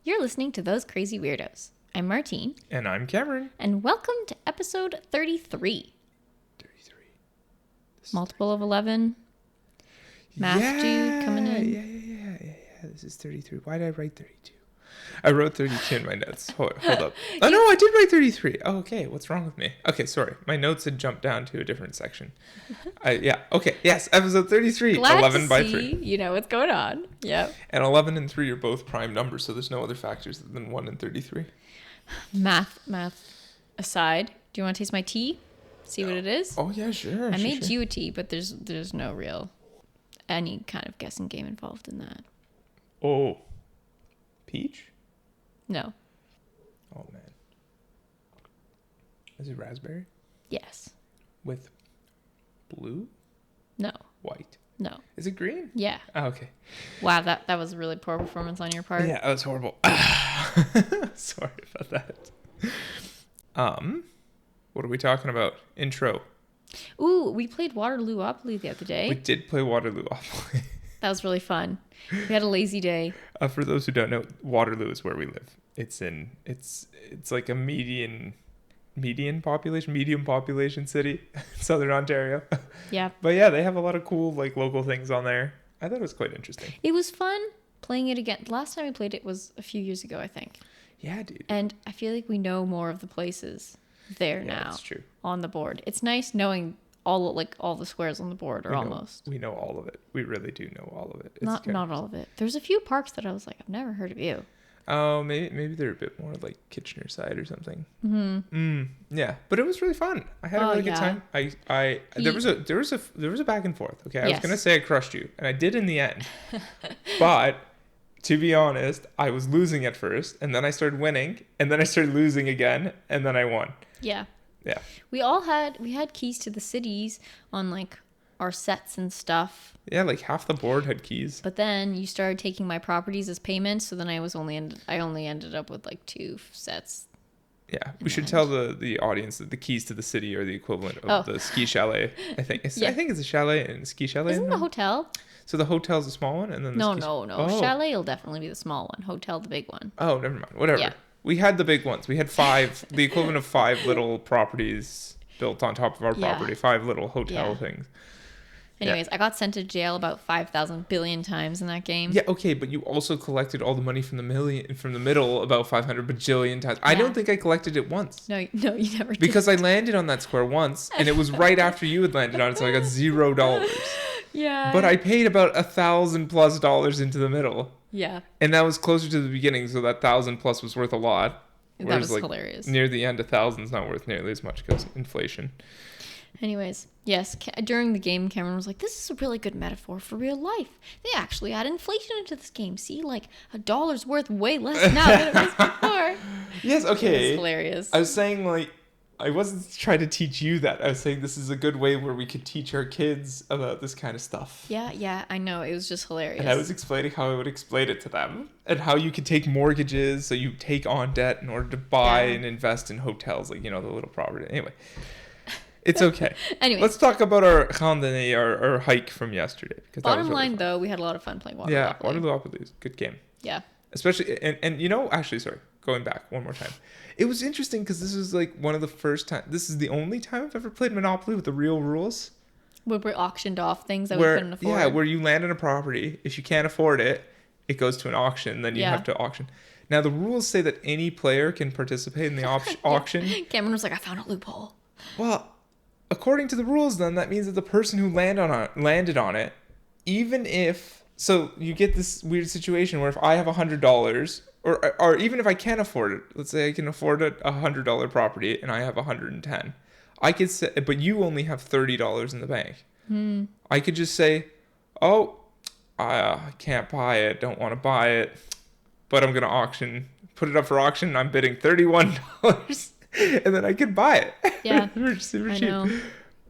You're listening to Those Crazy Weirdos. I'm Martine. And I'm Cameron. And welcome to episode 33. 33. Multiple of 11. Math dude coming in. Yeah. This is 33. Why did I write 32? I wrote 32 in my notes. Hold up. Oh, no, I did write 33. Oh, okay. What's wrong with me? Okay, sorry. My notes had jumped down to a different section. Okay. Yes, episode 33. Glad 11 to by see 3. You know what's going on. Yep. And 11 and 3 are both prime numbers, so there's no other factors than 1 and 33. Math aside, do you want to taste my tea? See what it is? Oh, yeah, sure. I made you a tea, but there's no real any kind of guessing game involved in that. Oh. Peach? No. Oh, man. Is it raspberry? Yes. With blue? No. White? No. Is it green? Yeah. Oh, okay. Wow, that was a really poor performance on your part. Yeah, that was horrible. Sorry about that. What are we talking about? Intro. Ooh, we played Waterloo-opoly the other day. We did play Waterloo-opoly. That was really fun. We had a lazy day. For those who don't know, Waterloo is where we live. It's like a medium population city, Southern Ontario. Yeah. But yeah, they have a lot of cool like local things on there. I thought it was quite interesting. It was fun playing it again. Last time we played it was a few years ago, I think. Yeah, dude. And I feel like we know more of the places there now. That's true. On the board. It's nice knowing all the squares on the board, or almost. We know all of it. We really do know all of it. It's Not all of it. There's a few parks that I was like, I've never heard of you. Oh, maybe they're a bit more like Kitchener side or something. Mm-hmm. Yeah, but it was really fun. I had a really good time. There was a back and forth. Okay, I was gonna say I crushed you, and I did in the end. But to be honest, I was losing at first, and then I started winning, and then I started losing again, and then I won. Yeah. Yeah. We had keys to the cities on like our sets and stuff. Yeah, like half the board had keys. But then you started taking my properties as payments, so then I only ended up with like 2 sets. Yeah, we should tell the audience that the keys to the city are the equivalent of the ski chalet. I think it's a chalet and ski chalet. Isn't the hotel? So the hotel's the small one, and then No. Oh. Chalet will definitely be the small one. Hotel the big one. Oh, never mind. Whatever. Yeah. We had the big ones. We had 5, the equivalent of 5 little properties built on top of our property. 5 little hotel things. Anyways, I got sent to jail about 5,000 billion times in that game. Yeah, okay, but you also collected all the money from the middle about 500 bajillion times. I don't think I collected it once. No, you never did. Because I landed on that square once, and it was right after you had landed on it, so I got $0. Yeah. But I paid about $1,000+ into the middle. Yeah. And that was closer to the beginning, so that 1,000+ was worth a lot. That was hilarious. Near the end, 1,000's not worth nearly as much because inflation. Anyways, yes, during the game, Cameron was like, this is a really good metaphor for real life. They actually add inflation into this game. See, like, $1's worth way less now than it was before. Yes, okay. It was hilarious. I was saying, like, I wasn't trying to teach you that. I was saying this is a good way where we could teach our kids about this kind of stuff. Yeah, I know. It was just hilarious. And I was explaining how I would explain it to them and how you could take mortgages, so you take on debt in order to buy and invest in hotels, like, the little property. Anyway. It's okay. Anyway, let's talk about our hike from yesterday. Bottom line, though, we had a lot of fun playing Waterloo. Yeah, Waterloo-opoly is a good game. Yeah. Especially, actually, sorry, going back one more time. It was interesting because this was like one of the first time. This is the only time I've ever played Monopoly with the real rules. Where we auctioned off things that we couldn't afford. Yeah, where you land on a property. If you can't afford it, it goes to an auction. Then you have to auction. Now, the rules say that any player can participate in the auction. Cameron was like, I found a loophole. Well, according to the rules, then, that means that the person who landed on it, even if... So you get this weird situation where if I have $100, or even if I can't afford it, let's say I can afford a $100 property and I have 110, I could say, but you only have $30 in the bank. I could just say, I can't buy it, don't want to buy it, but I'm going to put it up for auction, and I'm bidding $31. And then I could buy it. Yeah. Super I cheap. know.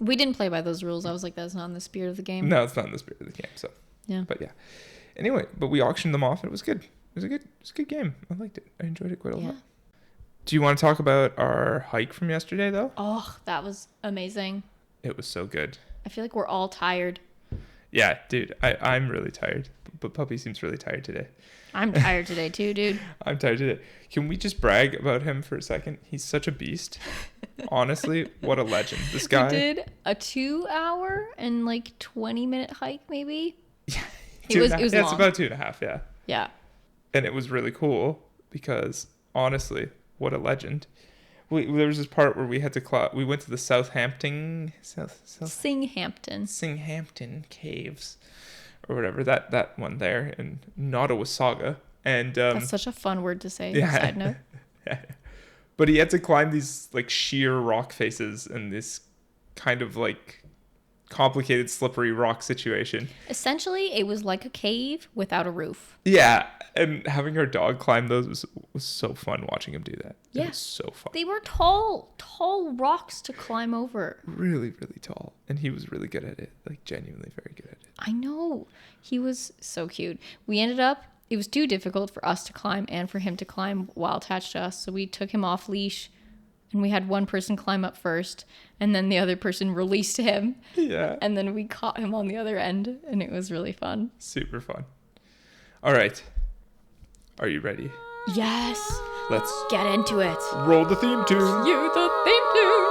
We didn't play by those rules. I was like, that's not in the spirit of the game. No, it's not in the spirit of the game. So, yeah. But yeah. Anyway, but we auctioned them off, and it was good. It was a good game. I liked it. I enjoyed it quite a lot. Do you want to talk about our hike from yesterday, though? Oh, that was amazing. It was so good. I feel like we're all tired. Yeah, dude, I'm really tired. But Puppy seems really tired today. I'm tired today too, dude. I'm tired today. Can we just brag about him for a second? He's such a beast. Honestly, what a legend. This guy. We did a 2-hour and like 20-minute hike, maybe. Yeah, It was yeah, long. it's about 2.5, yeah. Yeah. And it was really cool because, honestly, what a legend. There was this part where we had to we went to the Singhampton caves or whatever, that one there in Nottawasaga. And that's such a fun word to say. Yeah. Side note. Yeah. But he had to climb these like sheer rock faces and this kind of like complicated slippery rock situation. Essentially, it was like a cave without a roof. Yeah, and having our dog climb those was so fun watching him do that. Yeah. It was so fun. They were tall rocks to climb over. Really, really tall. And he was really good at it. Like, genuinely very good at it. I know. He was so cute. It was too difficult for us to climb and for him to climb while attached to us. So we took him off leash and we had one person climb up first and then the other person released him. Yeah. And then we caught him on the other end and it was really fun. Super fun. All right. Are you ready? Yes. Let's get into it. Roll the theme tune. You the theme tune.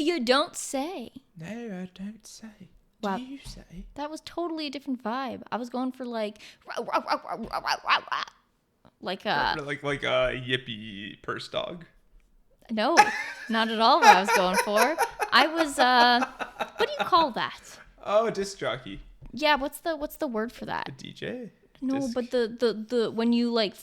You don't say. No, I don't say. Wow. Do you say? That was totally a different vibe. I was going for like a Like a yippy purse dog. No, not at all what I was going for. I was what do you call that? Oh, a disc jockey. Yeah, what's the word for A that? DJ? No, Disc? but the when you like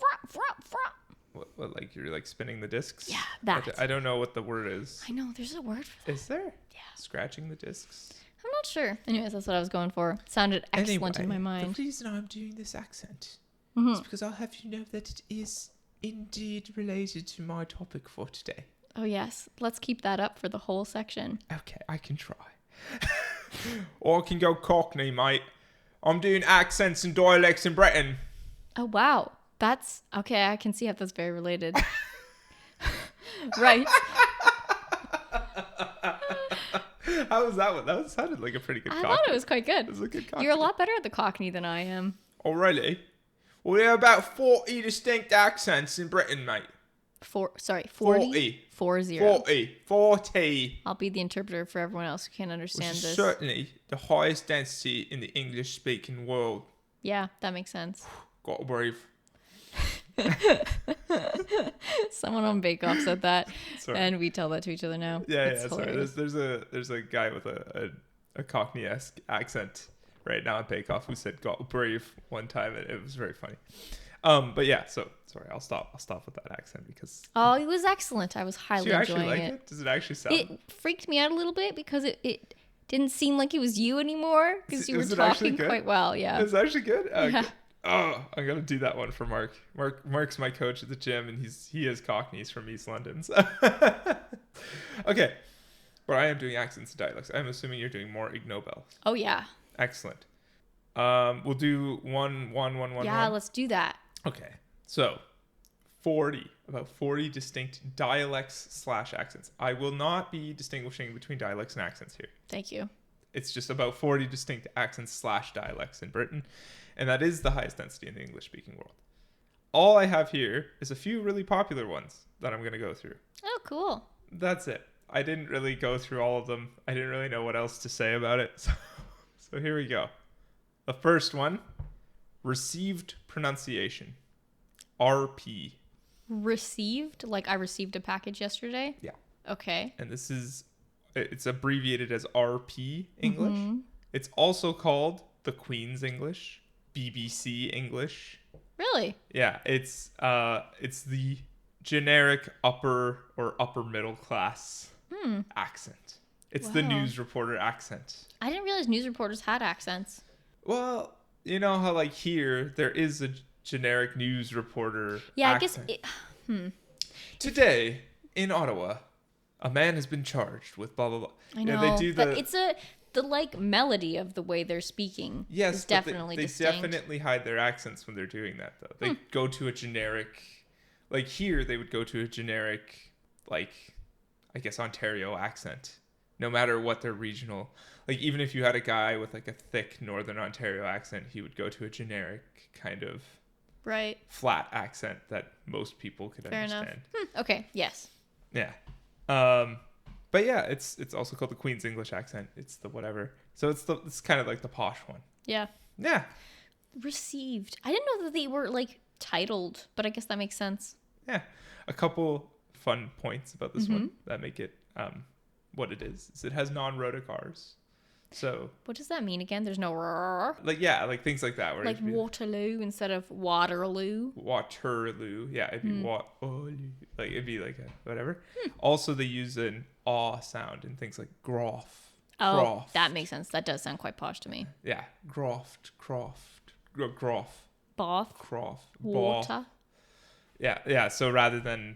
What, like you're like spinning the discs? Yeah, that. I don't know what the word is. I know, there's a word for that. Is there? Yeah. Scratching the discs? I'm not sure. Anyways, that's what I was going for. It sounded excellent in my mind. The reason I'm doing this accent is because I'll have you know that it is indeed related to my topic for today. Oh yes, let's keep that up for the whole section. Okay, I can try. Or I can go Cockney, mate. I'm doing accents and dialects in Britain. Oh wow, that's okay. I can see how that's very related. Right. How was that one? That sounded like a pretty good Cockney. I thought it was quite good. It was a good Cockney. You're a lot better at the Cockney than I am. Oh, really? Well, there are about 40 distinct accents in Britain, mate. 40? 40. I'll be the interpreter for everyone else who can't understand Which is this. certainly the highest density in the English-speaking world. Yeah, that makes sense. Gotta breathe. Someone on Bake Off said that, Sorry. and we tell that to each other now. Yeah. Sorry. There's a guy with a Cockney-esque accent right now on Bake Off who said "gotta breathe" one time, and it was very funny. But yeah, so sorry, I'll stop with that accent because. Oh, it was excellent. I was highly enjoying like it. it. Does it actually sound? It freaked me out a little bit because it didn't seem like it was you anymore because you were Is it actually talking good? quite well. Yeah. It's actually good. Yeah. Good. Oh, I'm gonna do that one for Mark. Mark's my coach at the gym, and he is Cockney. He's from East London. So. Okay, but I am doing accents and dialects. I'm assuming you're doing more Ig Nobel. Oh yeah. Excellent. We'll do one. Yeah, let's do that. Okay, so about 40 distinct dialects/accents. I will not be distinguishing between dialects and accents here. Thank you. It's just about 40 distinct accents/dialects in Britain, and that is the highest density in the English-speaking world. All I have here is a few really popular ones that I'm going to go through. Oh, cool. That's it. I didn't really go through all of them. I didn't really know what else to say about it. So here we go. The first one, received pronunciation. RP. Received? Like I received a package yesterday? Yeah. Okay. And it's abbreviated as RP English. Mm-hmm. It's also called the Queen's English, BBC English. Really? Yeah, it's the generic upper or upper middle class accent. It's the Wow. news reporter accent. I didn't realize news reporters had accents. Well, you know how like here there is a generic news reporter Yeah, accent. Today in Ottawa, a man has been charged with blah blah blah. I Yeah, know. they do But the the like melody of the way they're speaking yes, is but definitely they distinct. definitely hide their accents when they're doing that though. They go to a generic, like here they would go to a generic, like I guess Ontario accent, no matter what their regional. Like even if you had a guy with like a thick Northern Ontario accent, he would go to a generic kind of Right. flat accent that most people could Fair understand. enough. Okay. Yes. Yeah. But yeah, it's also called the Queen's English accent. It's the whatever. So it's kind of like the posh one. Yeah. Yeah. Received. I didn't know that they were like titled, but I guess that makes sense. Yeah. A couple fun points about this one that make it what it is it has non-rhotic R's. So What does that mean again? There's no r, like yeah, like things like that where like it'd be Waterloo instead of Waterloo. Waterloo. Yeah, it'd be Waterloo. Like it'd be like a whatever. Also they use an aw sound in things like groff. Oh, Croft. that makes sense. That does sound quite posh to me. Yeah, groff, Bath, croft, water. Yeah. So rather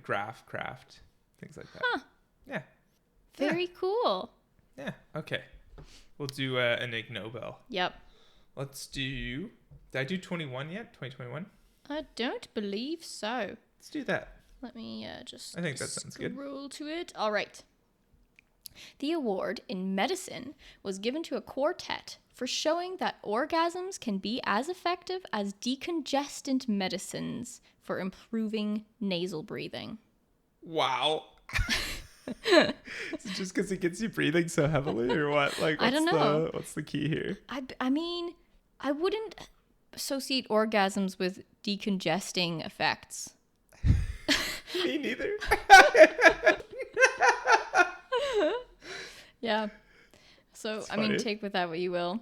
graph, craft, things like that. Huh. Yeah. Very cool. Yeah. Okay. We'll do an Ig Nobel. Yep. Let's do. Did I do 21 yet? 2021. I don't believe so. Let's do that. Let me just I think that sounds good. scroll to it. All right. The award in medicine was given to a quartet for showing that orgasms can be as effective as decongestant medicines for improving nasal breathing. Wow. Is it just because it gets you breathing so heavily, or what? Like, I don't know. What's the key here? I mean, I wouldn't associate orgasms with decongesting effects. Me neither. Yeah. So, It's I mean, funny. take with that what you will.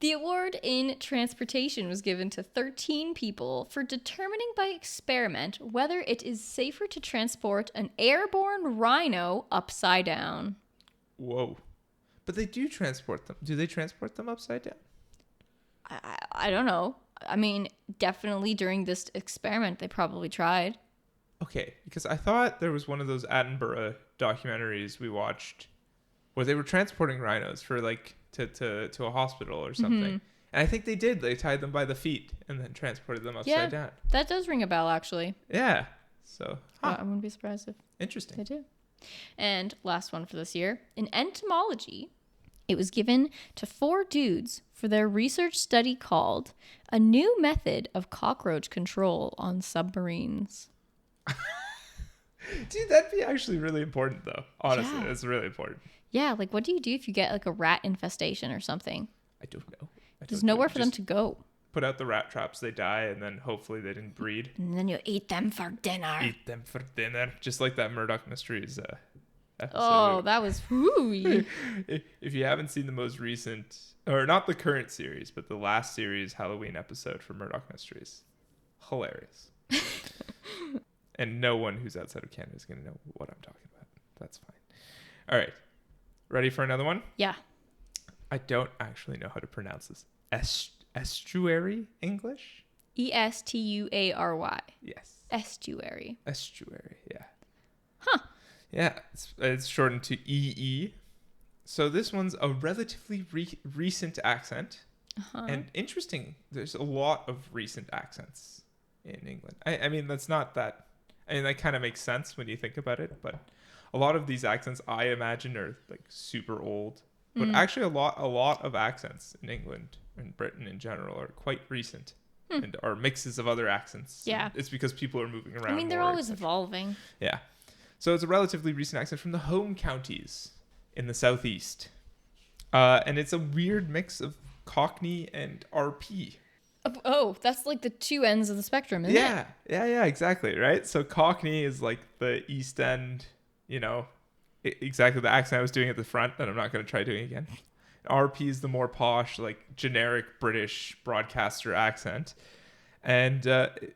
The award in transportation was given to 13 people for determining by experiment whether it is safer to transport an airborne rhino upside down. Whoa. But they do transport them. Do they transport them upside down? I don't know. I mean, definitely during this experiment, they probably tried. Okay, because I thought there was one of those Attenborough documentaries we watched where they were transporting rhinos for like to a hospital or something. And I think they did. They tied them by the feet and then transported them upside down. That does ring a bell, actually. Yeah. So, I wouldn't be surprised if interesting. they do. And last one for this year. In entomology, it was given to 4 dudes for their research study called A New Method of Cockroach Control on Submarines. Dude, that'd be actually really important though. Honestly, Yeah. it's really important. Yeah, like what do you do if you get like a rat infestation or something? I don't know. There's nowhere for them to go. Put out the rat traps, they die, and then hopefully they didn't breed. And then you eat them for dinner. Eat them for dinner, just like that Murdoch Mysteries episode. Oh, that was whoo. If you haven't seen the most recent, or not the current series, but the last series Halloween episode for Murdoch Mysteries, hilarious. And no one who's outside of Canada is going to know what I'm talking about. That's fine. All right. Ready for another one? Yeah. I don't actually know how to pronounce this. Estuary English? Estuary. Yes. Estuary. Estuary, yeah. Huh. Yeah, it's shortened to EE. So this one's a relatively recent accent. Uh-huh. And interesting, there's a lot of recent accents in England. I mean, that's not that... I mean, that kind of makes sense when you think about it, but a lot of these accents I imagine are like super old. But actually a lot of accents in England and Britain in general are quite recent and are mixes of other accents. Yeah. It's because people are moving around. I mean, they're more, always etc. evolving. Yeah. So it's a relatively recent accent from the home counties in the southeast. And it's a weird mix of Cockney and RP. Oh, that's like the two ends of the spectrum, isn't it? Yeah, exactly, right? So Cockney is like the East End, exactly the accent I was doing at the front that I'm not going to try doing again. RP is the more posh, like generic British broadcaster accent. And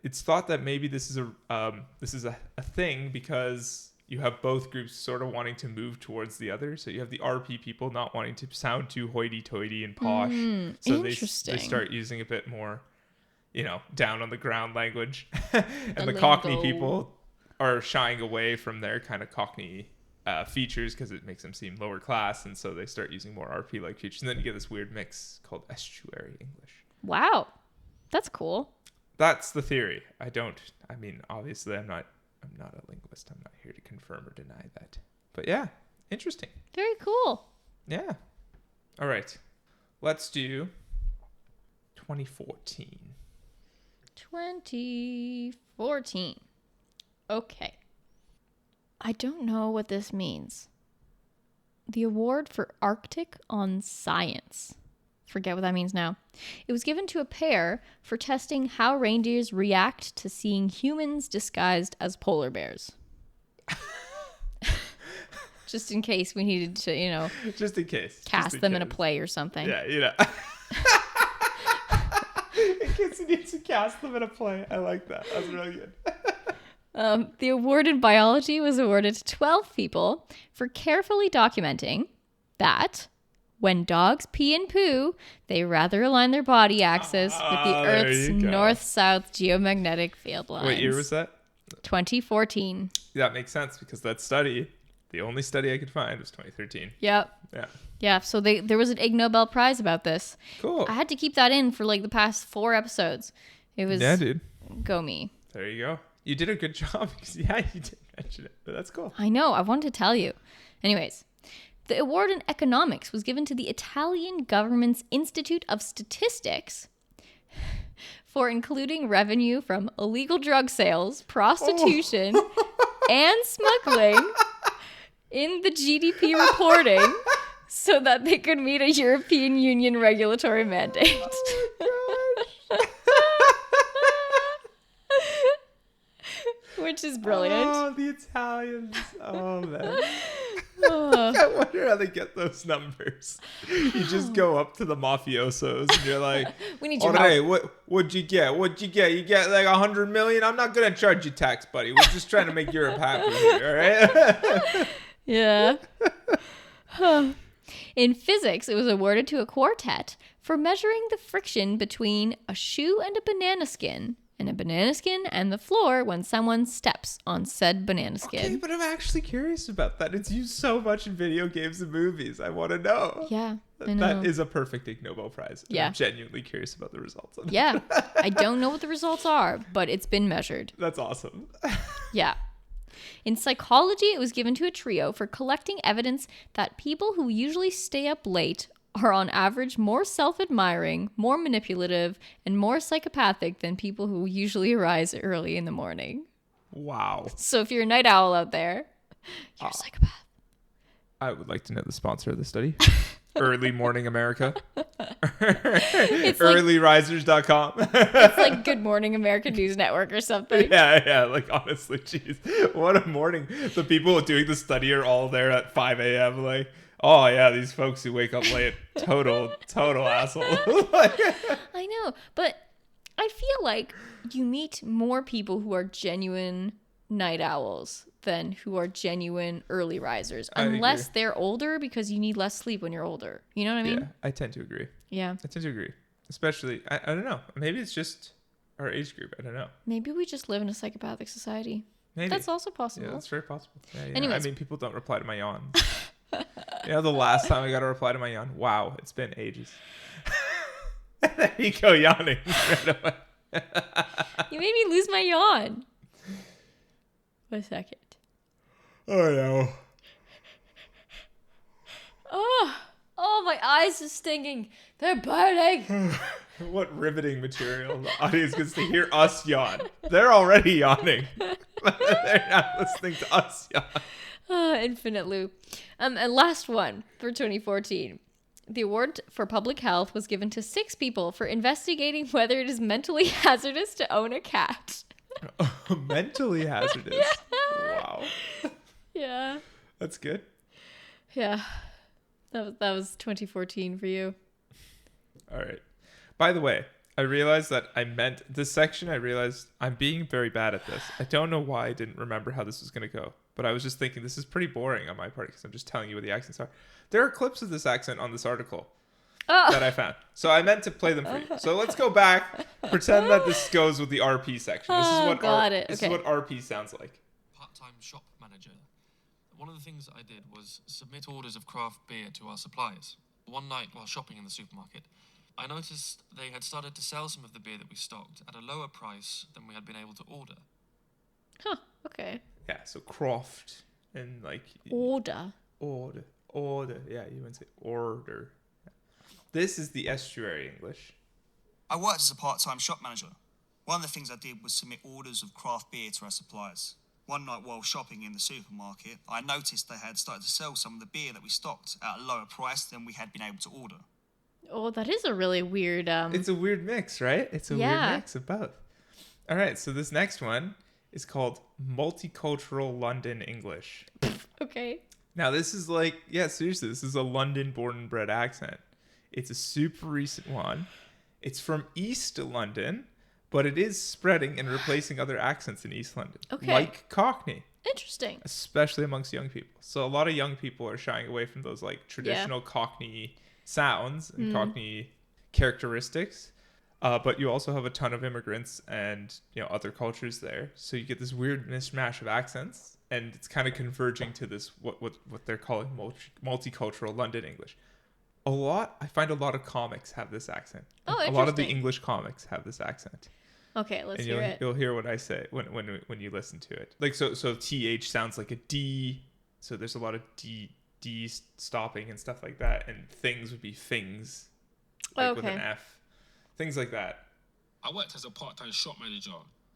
it's thought that maybe this is a thing because you have both groups sort of wanting to move towards the other. So you have the RP people not wanting to sound too hoity-toity and posh. So they start using a bit more, down on the ground language. And the Cockney people are shying away from their kind of Cockney features because it makes them seem lower class. And so they start using more RP-like features. And then you get this weird mix called estuary English. Wow. That's cool. That's the theory. Obviously I'm not a linguist. I'm not here to confirm or deny that. But yeah, interesting. Very cool. Yeah. All right. Let's do 2014. 2014. Okay. I don't know what this means. The award for Arctic on Science. Forget what that means now. It was given to a pair for testing how reindeers react to seeing humans disguised as polar bears. Just in case we needed to, just in case. Cast them in a play or something. Yeah, in case you need to cast them in a play. I like that. That's really good. The award in biology was awarded to 12 people for carefully documenting that when dogs pee and poo, they rather align their body axis with the Earth's north-south geomagnetic field lines. What year was that? 2014. That makes sense because that study, the only study I could find, was 2013. Yep. Yeah, so there was an Ig Nobel Prize about this. Cool. I had to keep that in for the past 4 episodes. It was... Yeah, dude. Go me. There you go. You did a good job because, you did mention it, but that's cool. I know. I wanted to tell you. Anyways, the award in economics was given to the Italian government's Institute of Statistics for including revenue from illegal drug sales, prostitution, and smuggling in the GDP reporting so that they could meet a European Union regulatory mandate. Which is brilliant. Oh, the Italians. Oh, man. I wonder how they get those numbers. You just go up to the mafiosos and you're like, we need your help. What'd you get? You get like 100 million? I'm not going to charge you tax, buddy. We're just trying to make Europe happy here, all right? Yeah. In physics, it was awarded to a quartet for measuring the friction between a shoe and a banana skin and the floor when someone steps on said banana skin. Okay, but I'm actually curious about that. It's used so much in video games and movies. I want to know. Yeah, I know. That is a perfect Ig Nobel Prize. Yeah. I'm genuinely curious about the results of Yeah. I don't know what the results are, but it's been measured. That's awesome. Yeah. In psychology, it was given to a trio for collecting evidence that people who usually stay up late are on average more self-admiring, more manipulative, and more psychopathic than people who usually rise early in the morning. Wow. So if you're a night owl out there, you're a psychopath. I would like to know the sponsor of the study. Early Morning America. It's Earlyrisers.com. It's like Good Morning America News Network or something. Yeah. Like, honestly, jeez. What a morning. The people doing the study are all there at 5 a.m. Like, oh, yeah, these folks who wake up late, total asshole. I know, but I feel like you meet more people who are genuine night owls than who are genuine early risers, unless they're older, because you need less sleep when you're older. You know what I mean? Yeah, I tend to agree. Yeah. I tend to agree. Especially, I don't know. Maybe it's just our age group. I don't know. Maybe we just live in a psychopathic society. Maybe. That's also possible. Yeah, that's very possible. Yeah. Anyways. I mean, people don't reply to my yawn. The last time I got a reply to my yawn, wow, it's been ages. And then you go yawning right away. You made me lose my yawn. Wait a second. Oh, no. Oh, my eyes are stinging. They're burning. What riveting material. The audience gets to hear us yawn. They're already yawning. They're not listening to us yawn. Infinite loop. And last one for 2014. The award for public health was given to 6 people for investigating whether it is mentally hazardous to own a cat. Mentally hazardous? Yeah. Wow. Yeah. That's good. Yeah. That was 2014 for you. All right. By the way, I realized that I meant this section. I realized I'm being very bad at this. I don't know why I didn't remember how this was going to go, but I was just thinking this is pretty boring on my part because I'm just telling you what the accents are. There are clips of this accent on this article that I found. So I meant to play them for you. So let's go back, pretend that this goes with the RP section. This is what this is what RP sounds like. Part-time shop manager. One of the things I did was submit orders of craft beer to our suppliers. One night while shopping in the supermarket, I noticed they had started to sell some of the beer that we stocked at a lower price than we had been able to order. Huh, okay. Yeah, so craft and like... Order. Yeah, you wouldn't say order. This is the estuary English. I worked as a part-time shop manager. One of the things I did was submit orders of craft beer to our suppliers. One night while shopping in the supermarket, I noticed they had started to sell some of the beer that we stocked at a lower price than we had been able to order. Oh, that is a really weird... It's a weird mix, right? It's a weird mix of both. All right, so this next one is called Multicultural London English. Okay. Now, this is like... Yeah, seriously, this is a London born and bred accent. It's a super recent one. It's from East London, but it is spreading and replacing other accents in East London. Okay. Like Cockney. Interesting. Especially amongst young people. So a lot of young people are shying away from those like traditional Cockney sounds and Cockney characteristics. But you also have a ton of immigrants and, you know, other cultures there. So you get this weird mishmash of accents, and it's kind of converging to this what they're calling multicultural London English. I find a lot of comics have this accent. Oh, interesting. A lot of the English comics have this accent. Okay, let's and hear it. You'll hear what I say when you listen to it. Like so TH sounds like a D. So there's a lot of D stopping and stuff like that, and things would be things, like with an F, things like that. I worked as a part-time shop manager.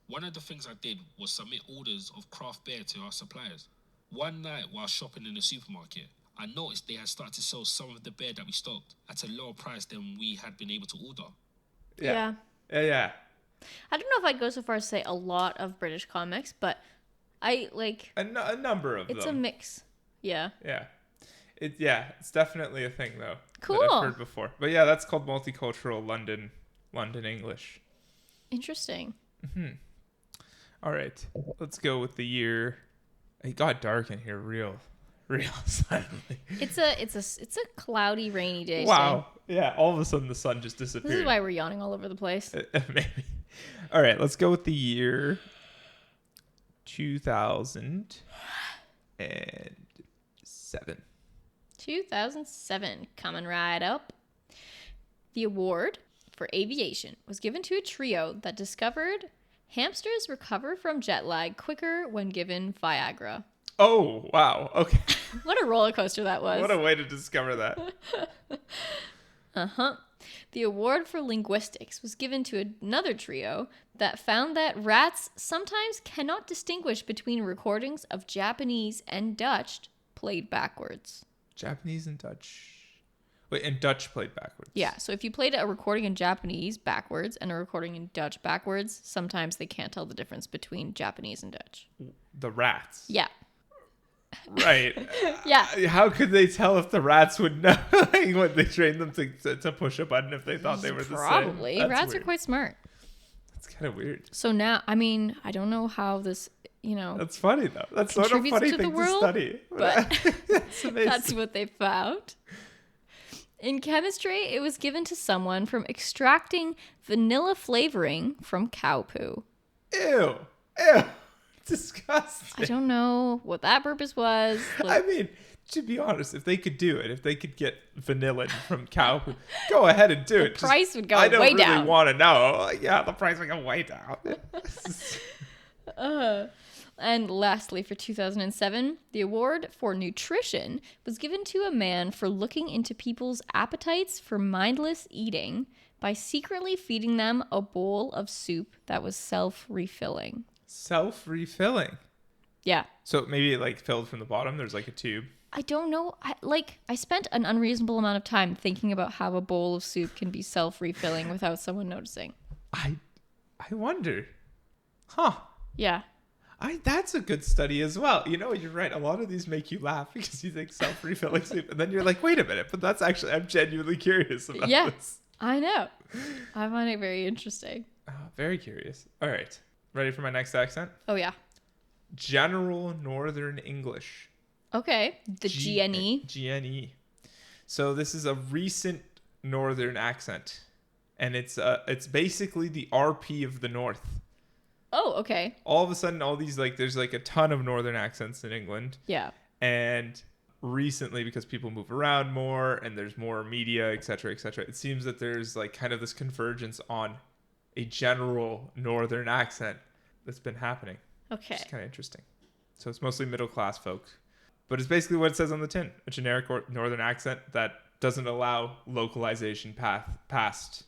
One of the things I did was submit orders of craft beer to our suppliers. One night while shopping in the supermarket, I noticed they had started to sell some of the beer that we stocked at a lower price than we had been able to order. Yeah. I don't know if I'd go so far as to say a lot of British comics, but I like... A number of them. It's a mix. Yeah. Yeah. It's definitely a thing, though. Cool. That I've heard before. But yeah, that's called multicultural London English. Interesting. Mm-hmm. All right. Let's go with the year. It got dark in here real suddenly. It's a cloudy, rainy day. Wow. So. Yeah, all of a sudden the sun just disappeared. This is why we're yawning all over the place. Maybe. All right, let's go with the year 2007. 2007, coming right up. The award for aviation was given to a trio that discovered hamsters recover from jet lag quicker when given Viagara. Oh, wow. Okay. What a roller coaster that was. What a way to discover that. Uh-huh. The award for linguistics was given to another trio that found that rats sometimes cannot distinguish between recordings of Japanese and Dutch played backwards. Japanese and Dutch. Wait, and Dutch played backwards. Yeah, so if you played a recording in Japanese backwards and a recording in Dutch backwards, sometimes they can't tell the difference between Japanese and Dutch. The rats. Yeah. Right. Yeah. How could they tell if the rats would know when they trained them to push a button if they thought they were the same? Probably. Rats are quite smart. That's kind of weird. So now, I mean, I don't know how this, That's funny, though. That's sort of a funny thing to study. But that's amazing. That's what they found. In chemistry, it was given to someone from extracting vanilla flavoring from cow poo. Ew. Disgusting. I don't know what that purpose was. I mean, to be honest, if they could do it, if they could get vanilla from cow poo, go ahead and do it. The price would go way down. I don't really want to know. Yeah, the price would go way down. And lastly, for 2007, the award for nutrition was given to a man for looking into people's appetites for mindless eating by secretly feeding them a bowl of soup that was self-refilling. Self-refilling? Yeah. So maybe like filled from the bottom, there's like a tube. I don't know. I spent an unreasonable amount of time thinking about how a bowl of soup can be self-refilling without someone noticing. I wonder. Huh. Yeah. That's a good study as well. You're right. A lot of these make you laugh because you think self-refilling soup. And then you're like, wait a minute. But that's actually, I'm genuinely curious about this. I know. I find it very interesting. Very curious. All right. Ready for my next accent? Oh, yeah. General Northern English. Okay. The GNE. GNE. So this is a recent Northern accent. And it's basically the RP of the North. Oh, okay. All of a sudden, all these, like, there's like a ton of Northern accents in England. Yeah. And recently, because people move around more and there's more media, etc., it seems that there's like kind of this convergence on a general Northern accent that's been happening. Okay. It's kind of interesting. So it's mostly middle class folk, but it's basically what it says on the tin: a generic Northern accent that doesn't allow localization past,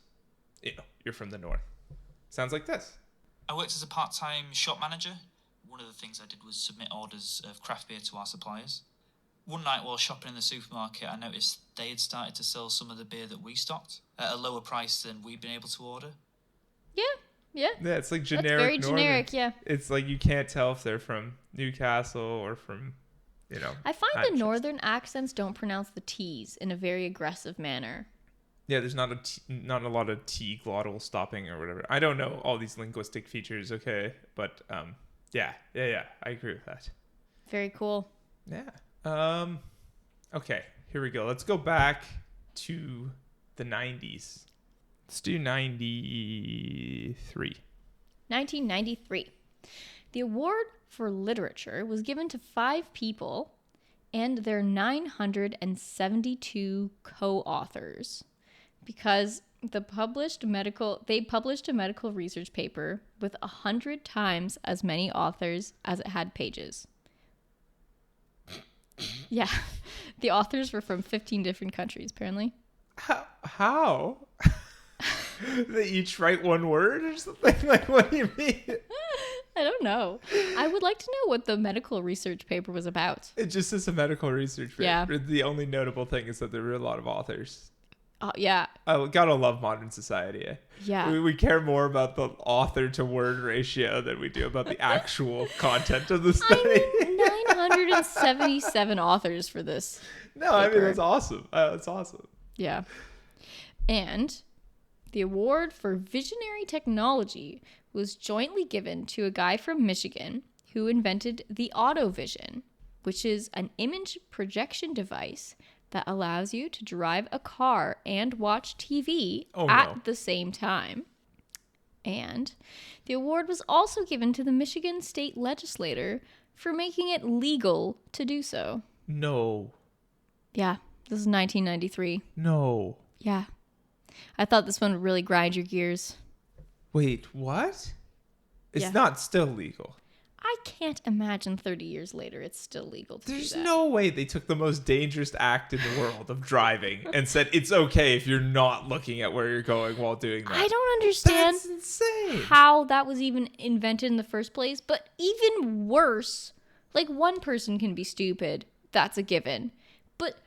you're from the North. Sounds like this. I worked as a part-time shop manager. One of the things I did was submit orders of craft beer to our suppliers. One night while shopping in the supermarket, I noticed they had started to sell some of the beer that we stocked at a lower price than we'd been able to order. Yeah. Yeah, it's like generic. That's very Northern. generic, yeah. It's like you can't tell if they're from Newcastle or from, I find the Northern accents don't pronounce the T's in a very aggressive manner. Yeah, there's not a lot of T glottal stopping or whatever. I don't know all these linguistic features, okay, but yeah, I agree with that. Very cool. Yeah. Okay, here we go. Let's go back to the 90s. Let's do 93. 1993. The award for literature was given to 5 people and their 972 co-authors because they published a medical research paper with 100 times as many authors as it had pages. Yeah. The authors were from 15 different countries, apparently. How? They each write one word or something? Like, what do you mean? I don't know. I would like to know what the medical research paper was about. It just is a medical research paper. Yeah. The only notable thing is that there were a lot of authors. Yeah. I gotta love modern society. Yeah. We care more about the author to word ratio than we do about the actual content of the study. 977 authors for this. No, I mean, paper. that's awesome. That's awesome. Yeah. And the award for visionary technology was jointly given to a guy from Michigan who invented the AutoVision, which is an image projection device that allows you to drive a car and watch TV at the same time. And the award was also given to the Michigan state legislator for making it legal to do so. No. Yeah, this is 1993. No. Yeah. I thought this one would really grind your gears. Wait, what? It's Yeah. not still legal. I can't imagine 30 years later it's still legal to There's do that. no way they took the most dangerous act in the world of driving and said it's okay if you're not looking at where you're going while doing that. I don't understand That's insane. how that was even invented in the first place, but even worse, like one person can be stupid, that's a given, but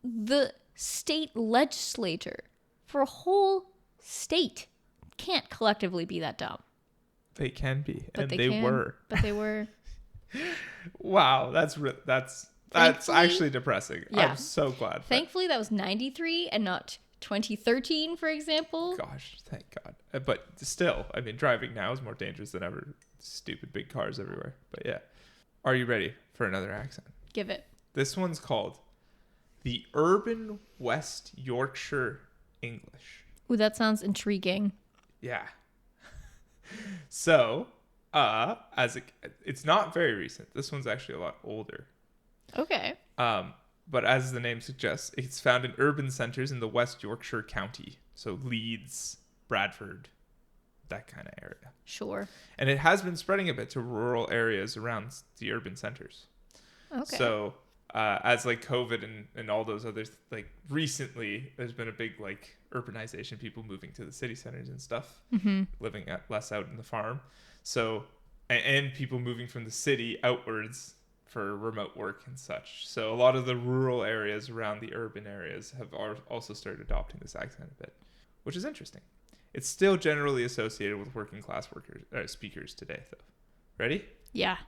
the state legislator for a whole state can't collectively be that dumb. They can be, But and they they can, were. But they were. Wow, that's Thankfully- actually depressing. Yeah. I'm so glad. Thankfully, that was 93 and not 2013, for example. Gosh, thank God. But still, I mean, driving now is more dangerous than ever. Stupid big cars everywhere. But yeah. Are you ready for another accent? Give it. This one's called the Urban West Yorkshire English. Ooh, that sounds intriguing. Yeah. So, it's not very recent. This one's actually a lot older. Okay. But as the name suggests, it's found in urban centres in the West Yorkshire County. So Leeds, Bradford, that kind of area. Sure. And it has been spreading a bit to rural areas around the urban centres. Okay. So as like COVID and all those others, like recently there's been a big like urbanization, people moving to the city centers and stuff, living less out in the farm. So, and people moving from the city outwards for remote work and such. So a lot of the rural areas around the urban areas have also started adopting this accent a bit, which is interesting. It's still generally associated with working class speakers today, though. Ready? Yeah.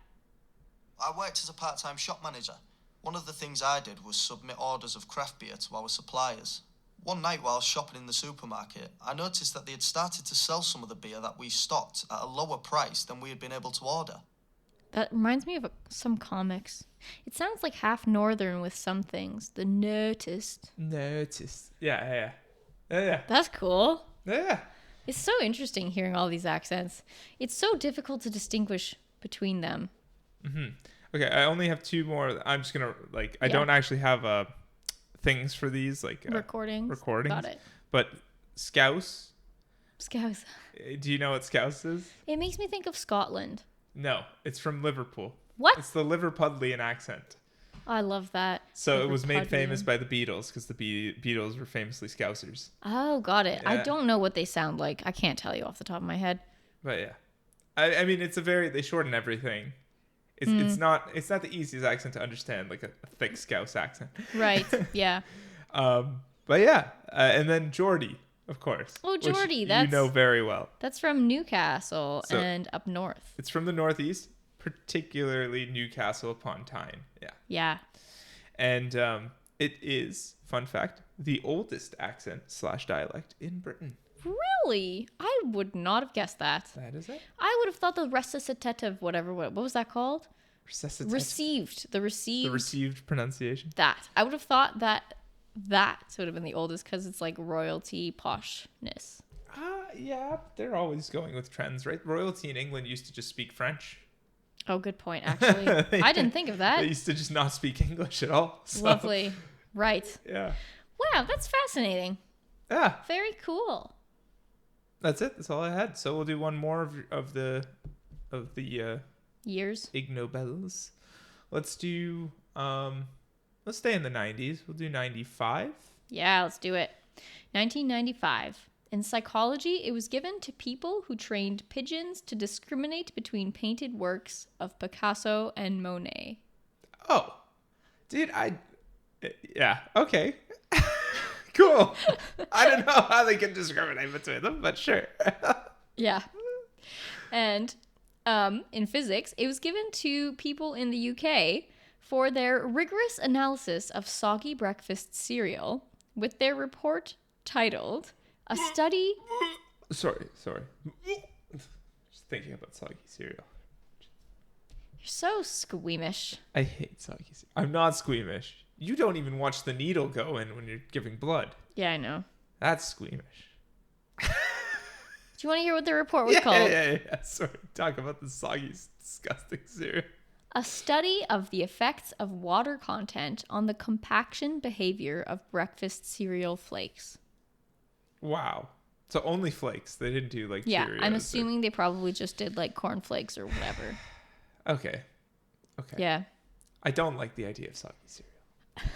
I worked as a part-time shop manager. One of the things I did was submit orders of craft beer to our suppliers. One night while shopping in the supermarket, I noticed that they had started to sell some of the beer that we stocked at a lower price than we had been able to order. That reminds me of some comics. It sounds like half northern with some things. The Noticed. Noticed. Yeah. That's cool. Yeah. It's so interesting hearing all these accents. It's so difficult to distinguish between them. Mm-hmm. Okay, I only have two more. I'm just gonna I don't actually have things for these Recordings. Got it. But Scouse. Scouse. Do you know what Scouse is? It makes me think of Scotland. No, it's from Liverpool. What? It's the Liverpudlian accent. I love that. So it was made famous by the Beatles because the Beatles were famously Scousers. Oh, got it. Yeah. I don't know what they sound like. I can't tell you off the top of my head. But yeah, I mean they shorten everything. It's not the easiest accent to understand, like a thick Scouse accent. Right. Yeah. But yeah, and then Geordie, of course. Oh, Geordie, you know very well. That's from Newcastle and up north. It's from the northeast, particularly Newcastle upon Tyne. Yeah. Yeah. And it is, fun fact, the oldest accent / dialect in Britain. Really? I would not have guessed that. That is it. I would have thought the recitative, whatever. What was that called? Recitative. Received. The received pronunciation. That. I would have thought that would have been the oldest because it's like royalty poshness. Yeah, they're always going with trends, right? Royalty in England used to just speak French. Oh, good point, actually. I didn't think of that. They used to just not speak English at all. So. Lovely. Right. Yeah. Wow, that's fascinating. Yeah. Very cool. That's it. That's all I had. So we'll do one more of the years. Ig Nobels. Let's do let's stay in the 90s. We'll do 95. Yeah, let's do it. 1995. In psychology, it was given to people who trained pigeons to discriminate between painted works of Picasso and Monet. Oh. Dude, yeah, okay. Cool. I don't know how they can discriminate between them, but sure. Yeah. And in physics, it was given to people in the UK for their rigorous analysis of soggy breakfast cereal with their report titled A Study... Sorry. Just thinking about soggy cereal. You're so squeamish. I hate soggy cereal. I'm not squeamish. You don't even watch the needle go in when you're giving blood. Yeah, I know. That's squeamish. Do you want to hear what the report was called? Yeah. Sorry. Talk about the soggy, disgusting cereal. A study of the effects of water content on the compaction behavior of breakfast cereal flakes. Wow. So only flakes. They didn't do like Yeah, Cheerios I'm assuming they probably just did like cornflakes or whatever. Okay. Yeah. I don't like the idea of soggy cereal.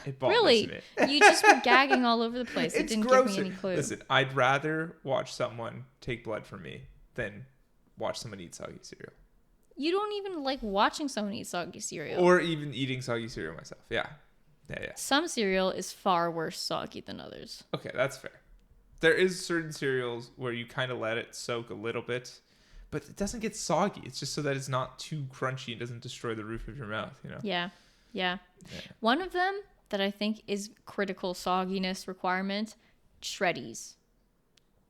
It bothers really? me. You just were gagging all over the place. It didn't give me any clue. Listen, I'd rather watch someone take blood from me than watch someone eat soggy cereal. You don't even like watching someone eat soggy cereal. Or even eating soggy cereal myself. Yeah. Some cereal is far worse soggy than others. Okay, that's fair. There is certain cereals where you kind of let it soak a little bit, but it doesn't get soggy. It's just so that it's not too crunchy and doesn't destroy the roof of your mouth, you know? Yeah. One of them that I think is critical sogginess requirement, Shreddies.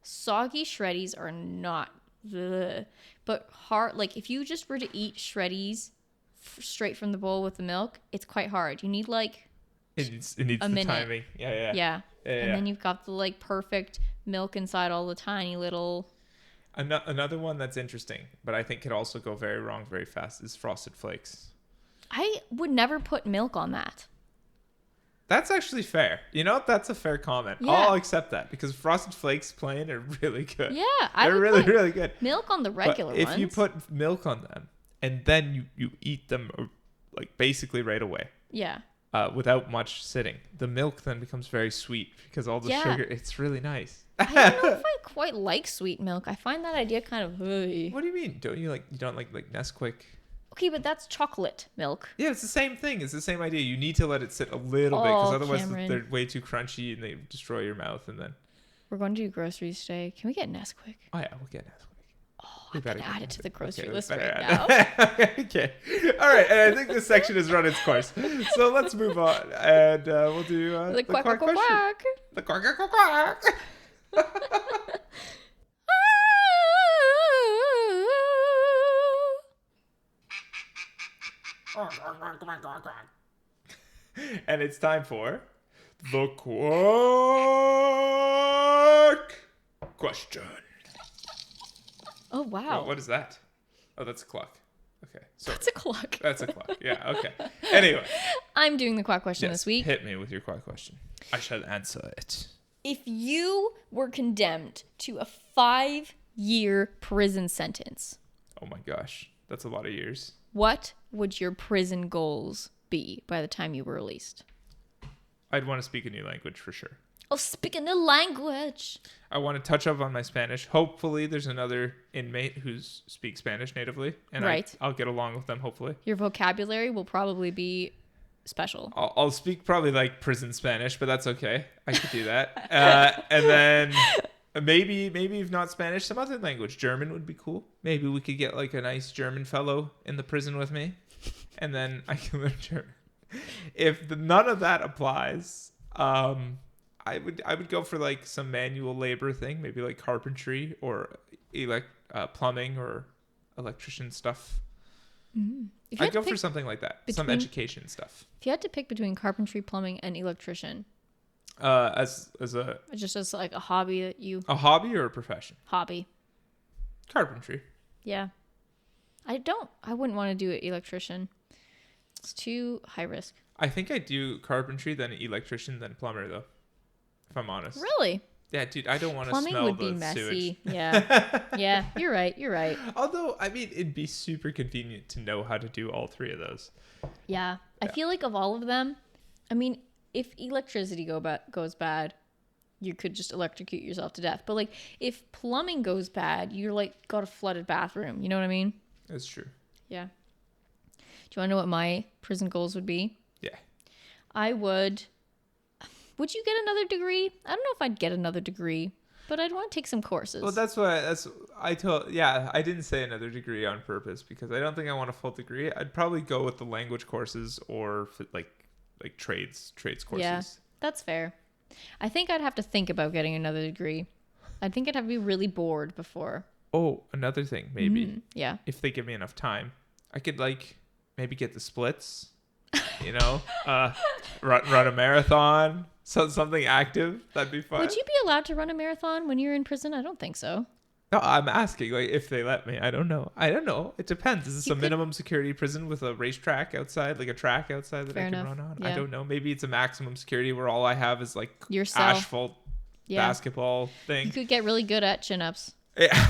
Soggy Shreddies are not, but hard. Like if you just were to eat Shreddies straight from the bowl with the milk, it's quite hard. You need like it needs a the minute. timing. Yeah. And then you've got the like perfect milk inside all the tiny little. Another one that's interesting, but I think could also go very wrong very fast is Frosted Flakes. I would never put milk on that. That's actually fair. You know, that's a fair comment. Yeah. I'll accept that because Frosted Flakes plain are really good. Yeah, they're really good. Milk on the regular ones. If you put milk on them and then you eat them like basically right away. Yeah. Without much sitting, the milk then becomes very sweet because all the sugar. It's really nice. I don't know if I quite like sweet milk. I find that idea kind of. What do you mean? You don't like Nesquik? Okay, but that's chocolate milk. Yeah, it's the same thing. It's the same idea. You need to let it sit a little bit because otherwise Cameron. they're way too crunchy and they destroy your mouth. And then we're going to do groceries today. Can we get Nesquik? Oh yeah, we'll get Nesquik. Oh, We better add it to the grocery okay, list better right add now. it. Okay. All right. And I think this section has run its course. So let's move on. And we'll do The quack, quack, question. quack. The quack, quack, quack, quack. And it's time for the quack question. Oh, wow. What is that? Oh, that's a clock. Okay. Sorry. That's a clock. That's a clock. Yeah, okay. Anyway. I'm doing the quack question this week. Hit me with your quack question. I shall answer it. If you were condemned to a 5-year prison sentence, Oh my gosh. That's a lot of years. what would your prison goals be by the time you were released? I'd want to speak a new language for sure. Oh, speaking the language. I want to touch up on my Spanish. Hopefully there's another inmate who speaks Spanish natively. And Right. I'll get along with them, hopefully. Your vocabulary will probably be special. I'll speak probably like prison Spanish, but that's okay. I could do that. And then maybe if not Spanish, some other language. German would be cool. Maybe we could get like a nice German fellow in the prison with me, and then I can learn German. If none of that applies, I would go for like some manual labor thing, maybe like carpentry or plumbing or electrician stuff. If you I'd had to go for pick something like that. Some between- education stuff. If you had to pick between carpentry, plumbing, and electrician, As a just as like a hobby that you hobby or a profession? hobby, Carpentry. yeah, I wouldn't want to do an electrician. It's too high risk. I think I do carpentry, then electrician, then plumber, though. If I'm honest. Really, Yeah, dude, I don't want to plumbing smell would the be messy. sewage. Yeah, yeah, you're right. Although, I mean, it'd be super convenient to know how to do all three of those. Yeah, I feel like of all of them, I mean, if electricity goes bad, you could just electrocute yourself to death. But like, if plumbing goes bad, you're like got a flooded bathroom. You know what I mean? That's true. Yeah. Do you want to know what my prison goals would be? Yeah. I would. Would you get another degree? I don't know if I'd get another degree, but I'd want to take some courses. Well, I didn't say another degree on purpose because I don't think I want a full degree. I'd probably go with the language courses or like trades courses. Yeah, that's fair. I think I'd have to think about getting another degree. I think I'd have to be really bored before. Oh, another thing, maybe. Yeah. If they give me enough time, I could maybe get the splits, run a marathon, something active. That'd be fun. Would you be allowed to run a marathon when you're in prison? I don't think so. No, I'm asking if they let me. I don't know. It depends. Is this You a could- minimum security prison with a racetrack outside, like a track outside that Fair I can enough. run on? Yeah. I don't know. Maybe it's a maximum security where all I have is like Yourself. asphalt Yeah. basketball thing. You could get really good at chin-ups. Yeah.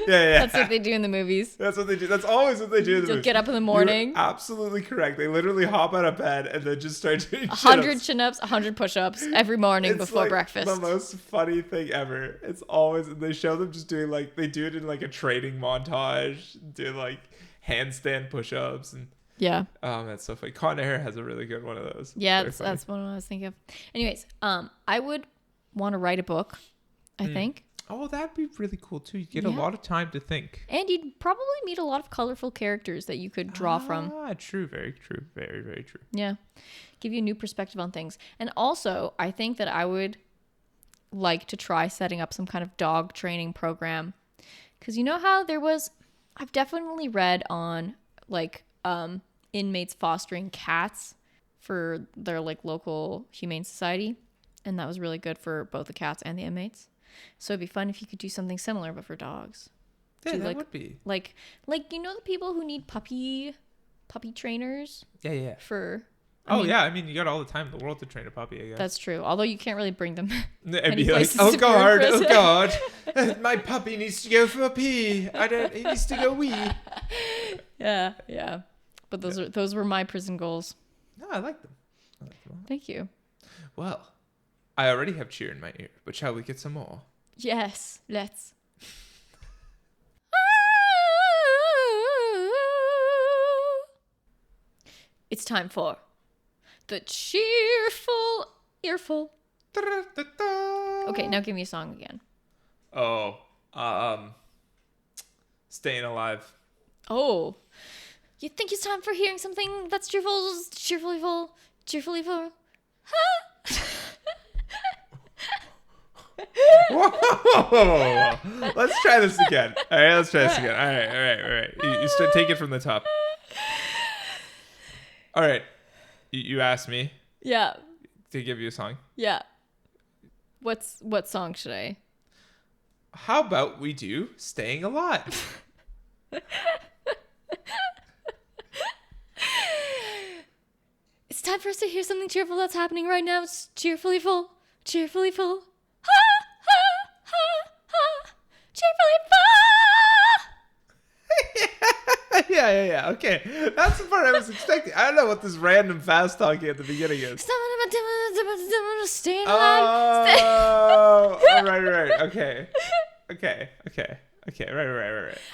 yeah. That's what they do in the movies. That's what they do. That's always what they do. In the They'll movies. get up in the morning. You're absolutely correct. They literally hop out of bed and then just start doing 100 chin-ups. chin-ups, 100 push-ups every morning It's before like breakfast. the most funny thing ever. It's always, they show them just doing they do it in a training montage, do handstand push-ups and Yeah. that's so funny. Con Air has a really good one of those. Yeah, Very funny. that's what I was thinking of. Anyways, I would want to write a book, I think. Oh, that'd be really cool too. You get a Yeah. lot of time to think. And you'd probably meet a lot of colorful characters that you could draw from. True. Very true. Very, very true. Yeah. Give you a new perspective on things. And also, I think that I would like to try setting up some kind of dog training program. Because you know how I've definitely read on inmates fostering cats for their local humane society. And that was really good for both the cats and the inmates. So it'd be fun if you could do something similar, but for dogs. Yeah, Do, that would be. Like the people who need puppy trainers Yeah. for. I mean, you got all the time in the world to train a puppy, I guess. That's true. Although you can't really bring them. And many be like, places oh to go in God, prison." my puppy needs to go for a pee. He needs to go wee. Yeah. But those were my prison goals. No, I like them. Thank you. Well, I already have cheer in my ear, but shall we get some more? Yes, let's. It's time for the cheerful earful. Okay, now give me a song again. Oh, Staying alive. Oh. You think it's time for hearing something that's cheerfully full? Whoa. Let's try this again. All right, let's try this again. All right. You start, take it from the top. All right. You asked me Yeah. to give you a song. Yeah. What song should I? How about we do Staying Alive? It's time for us to hear something cheerful that's happening right now. It's cheerfully full. Cheerfully full. Cheerfully full. Yeah. Okay. That's the part I was expecting. I don't know what this random fast talking at the beginning is. Staying alive. Oh, right. Okay. Right.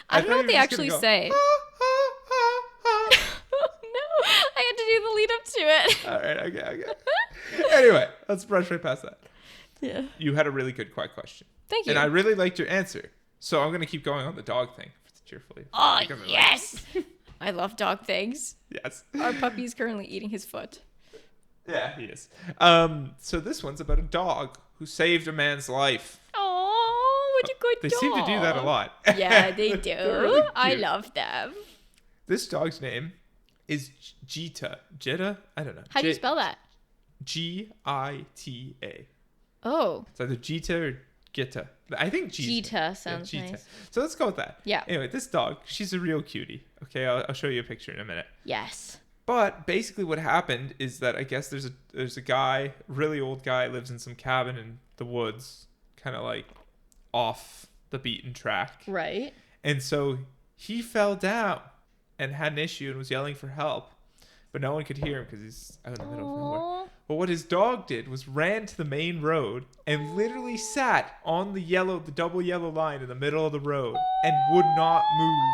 I don't know what they actually say. No, I had to do the lead up to it. All right. Okay. Anyway, let's brush right past that. Yeah. You had a really good quick question. Thank you. And I really liked your answer. So I'm going to keep going on the dog thing cheerfully. Oh, yes. I love dog things. Yes. Our puppy is currently eating his foot. Yeah, he is. So this one's about a dog who saved a man's life. Oh, what a good They dog. seem to do that a lot. Yeah, they do. Really I cute. love them. This dog's name is Jita. Jita? I don't know. How do you spell that? Gita. Oh, It's either Jita or Gita. I think Jita. Jita sounds Jita. nice. So let's go with that. Yeah. Anyway, this dog, she's a real cutie. Okay, I'll show you a picture in a minute. Yes. But basically what happened is that I guess there's a guy, really old guy, lives in some cabin in the woods, kind of like off the beaten track. Right. And so he fell down and had an issue and was yelling for help. But no one could hear him because he's out in the middle of nowhere. Aw. But what his dog did was ran to the main road and literally sat on the double yellow line in the middle of the road and would not move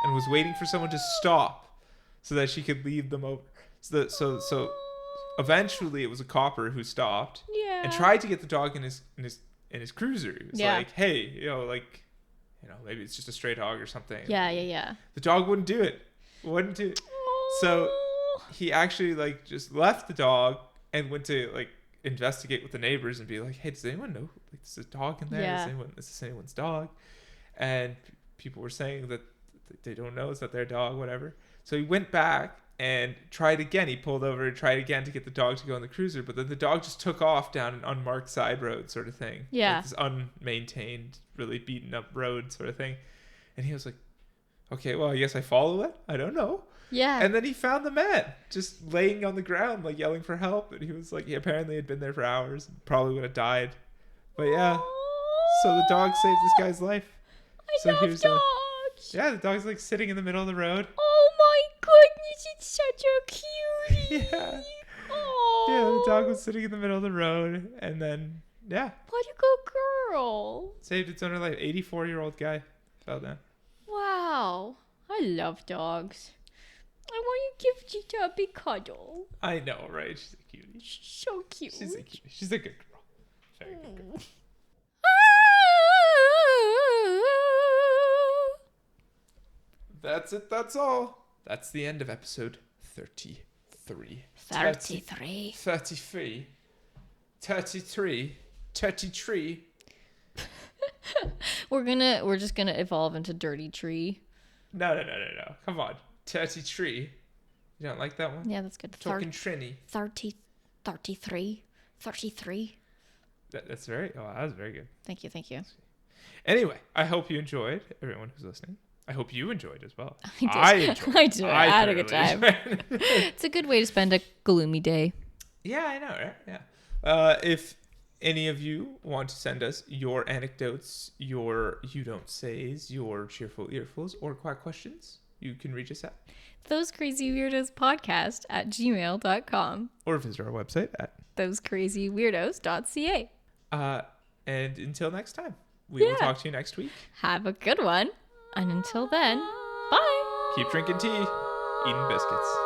and was waiting for someone to stop so that she could lead them over. So eventually it was a copper who stopped Yeah. and tried to get the dog in his cruiser. He was Yeah. like, hey, maybe it's just a stray dog or something. Yeah. The dog wouldn't do it. Wouldn't do it. So he actually just left the dog and went to investigate with the neighbors and be like, hey, does anyone know there's a dog in there? Yeah. Is this anyone's dog? And people were saying that they don't know, it's not their dog, whatever. So he went back and tried again. He pulled over and tried again to get the dog to go in the cruiser, but then the dog just took off down an unmarked side road sort of thing. Yeah. This unmaintained, really beaten up road sort of thing. And he was like, okay, well, I guess I follow it. I don't know. Yeah. And then he found the man just laying on the ground, yelling for help. And he was like, he apparently had been there for hours, probably would have died. But yeah, so the dog saved this guy's life. I love dogs. The dog's sitting in the middle of the road. Oh my goodness, it's such a cutie. Yeah. Oh. Yeah, the dog was sitting in the middle of the road. And then, What a good girl. saved its owner life. 84-year-old guy fell down. Wow. I love dogs. I want to give Cheetah a big cuddle. I know, right? She's a cutie. So cute. She's a cutie. She's a good girl. Very good girl. That's it. That's all. That's the end of episode 33. 33. 33. 33. 33. We're just gonna evolve into Dirty Tree. No. Come on. 33. You don't like that one? Yeah, that's good. Talking Trini. 33. That's very... Oh, that was very good. Thank you. Anyway, I hope you enjoyed, everyone who's listening. I hope you enjoyed as well. I did. I enjoyed. I had a good thoroughly time. enjoyed it. It's a good way to spend a gloomy day. Yeah, I know, right? Yeah. If any of you want to send us your anecdotes, your you don't says, your cheerful earfuls, or quack questions, you can reach us at thosecrazyweirdospodcast at gmail.com. or visit our website at thosecrazyweirdos.ca. and until next time, we will talk to you next week. Have a good one. And until then, bye. Keep drinking tea, eating biscuits.